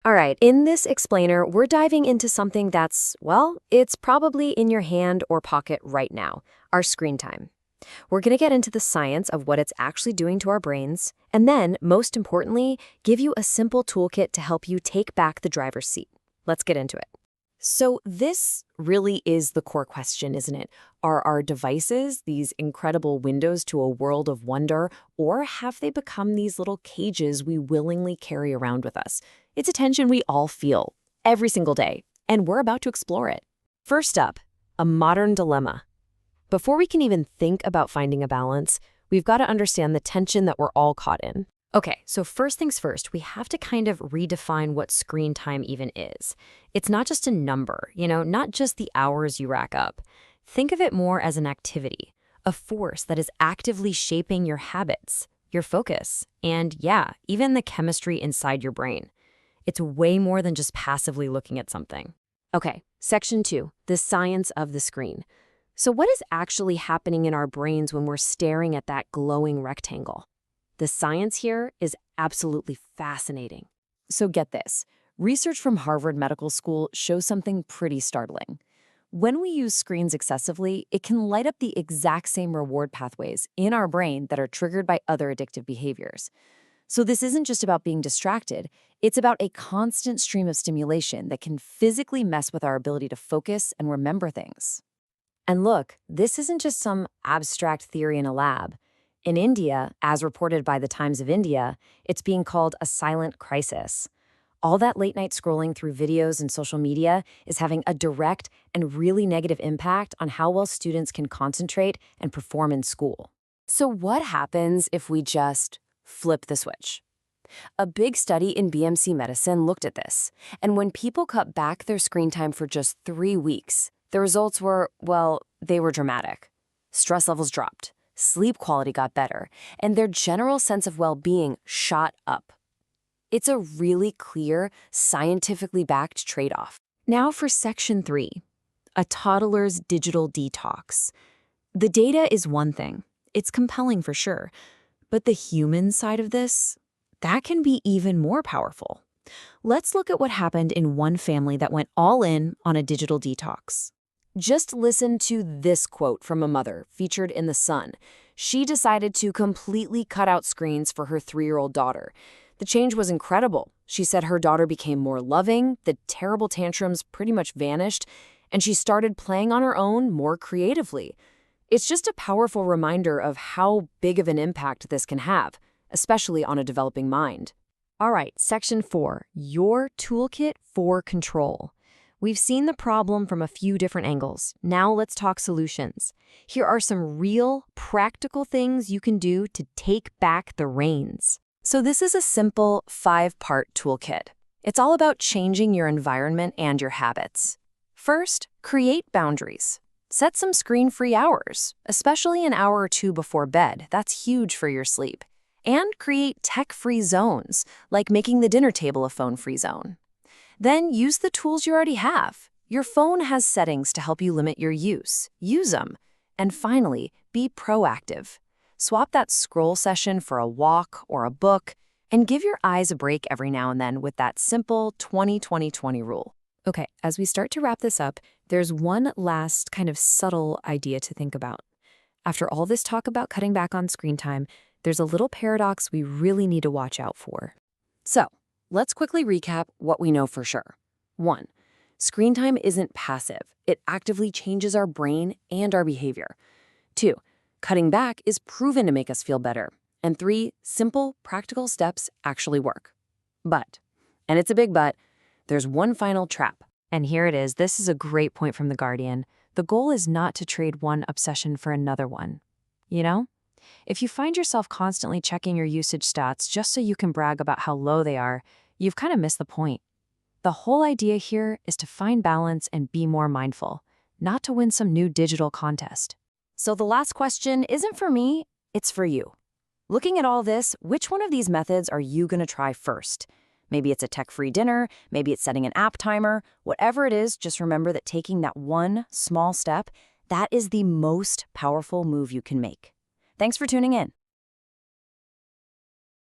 All right, in this explainer, we're diving into something that's, well, it's probably in your hand or pocket right now, our screen time. We're going to get into the science of what it's actually doing to our brains, and then, most importantly, give you a simple toolkit to help you take back the driver's seat. Let's get into it. So this really is the core question, isn't it? Are our devices these incredible windows to a world of wonder, or have they become these little cages we willingly carry around with us? It's a tension we all feel every single day, and we're about to explore it. First up, a modern dilemma. Before we can even think about finding a balance, we've got to understand the tension that we're all caught in. Okay, so first things first, we have to kind of redefine what screen time even is. It's not just a number, not just the hours you rack up. Think of it more as an activity, a force that is actively shaping your habits, your focus, and yeah, even the chemistry inside your brain. It's way more than just passively looking at something. Okay, section 2, the science of the screen. So what is actually happening in our brains when we're staring at that glowing rectangle? The science here is absolutely fascinating. So get this. Research from Harvard Medical School shows something pretty startling. When we use screens excessively, it can light up the exact same reward pathways in our brain that are triggered by other addictive behaviors. So this isn't just about being distracted. It's about a constant stream of stimulation that can physically mess with our ability to focus and remember things. And look, this isn't just some abstract theory in a lab. In India, as reported by the Times of India, it's being called a silent crisis. All that late-night scrolling through videos and social media is having a direct and really negative impact on how well students can concentrate and perform in school. So what happens if we just flip the switch? A big study in BMC Medicine looked at this, and when people cut back their screen time for just 3 weeks, the results were, well, they were dramatic. Stress levels dropped. Sleep quality got better, and their general sense of well-being shot up. It's a really clear, scientifically backed trade-off. Now for section 3, a toddler's digital detox. The data is one thing. It's compelling for sure. But the human side of this, that can be even more powerful. Let's look at what happened in one family that went all in on a digital detox. Just listen to this quote from a mother featured in The Sun. She decided to completely cut out screens for her 3-year-old daughter. The change was incredible. She said her daughter became more loving, the terrible tantrums pretty much vanished, and she started playing on her own more creatively. It's just a powerful reminder of how big of an impact this can have, especially on a developing mind. All right, section 4, your toolkit for control. We've seen the problem from a few different angles. Now let's talk solutions. Here are some real, practical things you can do to take back the reins. So this is a simple 5-part toolkit. It's all about changing your environment and your habits. First, create boundaries. Set some screen-free hours, especially an hour or 2 before bed. That's huge for your sleep. And create tech-free zones, like making the dinner table a phone-free zone. Then use the tools you already have. Your phone has settings to help you limit your use. Use them. And finally, be proactive. Swap that scroll session for a walk or a book, and give your eyes a break every now and then with that simple 20-20-20 rule. Okay, as we start to wrap this up, there's one last kind of subtle idea to think about. After all this talk about cutting back on screen time, there's a little paradox we really need to watch out for. So, let's quickly recap what we know for sure. 1. Screen time isn't passive. It actively changes our brain and our behavior. 2. Cutting back is proven to make us feel better. And 3. Simple, practical steps actually work. But, and it's a big but, there's one final trap. And here it is. This is a great point from The Guardian. The goal is not to trade one obsession for another one. If you find yourself constantly checking your usage stats just so you can brag about how low they are, you've kind of missed the point. The whole idea here is to find balance and be more mindful, not to win some new digital contest. So the last question isn't for me, it's for you. Looking at all this, which one of these methods are you going to try first? Maybe it's a tech-free dinner, maybe it's setting an app timer. Whatever it is, just remember that taking that one small step, that is the most powerful move you can make. Thanks for tuning in.